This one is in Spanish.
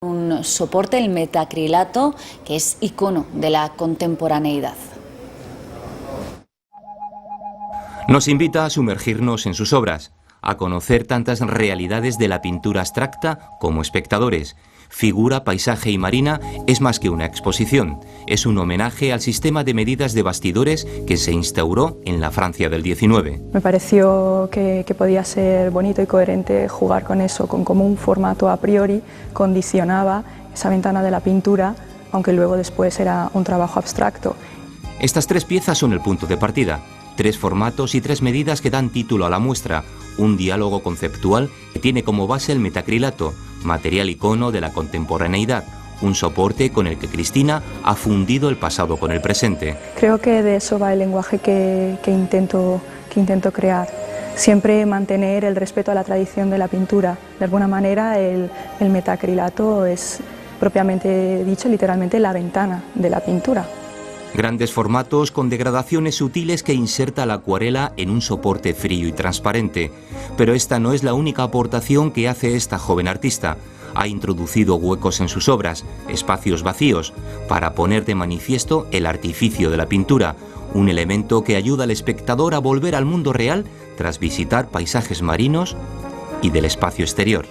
Un soporte, el metacrilato, que es icono de la contemporaneidad. Nos invita a sumergirnos en sus obras, a conocer tantas realidades de la pintura abstracta como espectadores. Figura, paisaje y marina es más que una exposición, es un homenaje al sistema de medidas de bastidores que se instauró en la Francia del XIX. Me pareció que podía ser bonito y coherente jugar con eso, con cómo un formato a priori condicionaba esa ventana de la pintura, aunque luego después era un trabajo abstracto. Estas tres piezas son el punto de partida, tres formatos y tres medidas que dan título a la muestra, un diálogo conceptual que tiene como base el metacrilato, material icono de la contemporaneidad, un soporte con el que Cristina ha fundido el pasado con el presente. Creo que de eso va el lenguaje que intento crear. Siempre mantener el respeto a la tradición de la pintura. De alguna manera el metacrilato es propiamente dicho, literalmente la ventana de la pintura. Grandes formatos con degradaciones sutiles que inserta la acuarela en un soporte frío y transparente. Pero esta no es la única aportación que hace esta joven artista. Ha introducido huecos en sus obras, espacios vacíos, para poner de manifiesto el artificio de la pintura, un elemento que ayuda al espectador a volver al mundo real tras visitar paisajes marinos y del espacio exterior.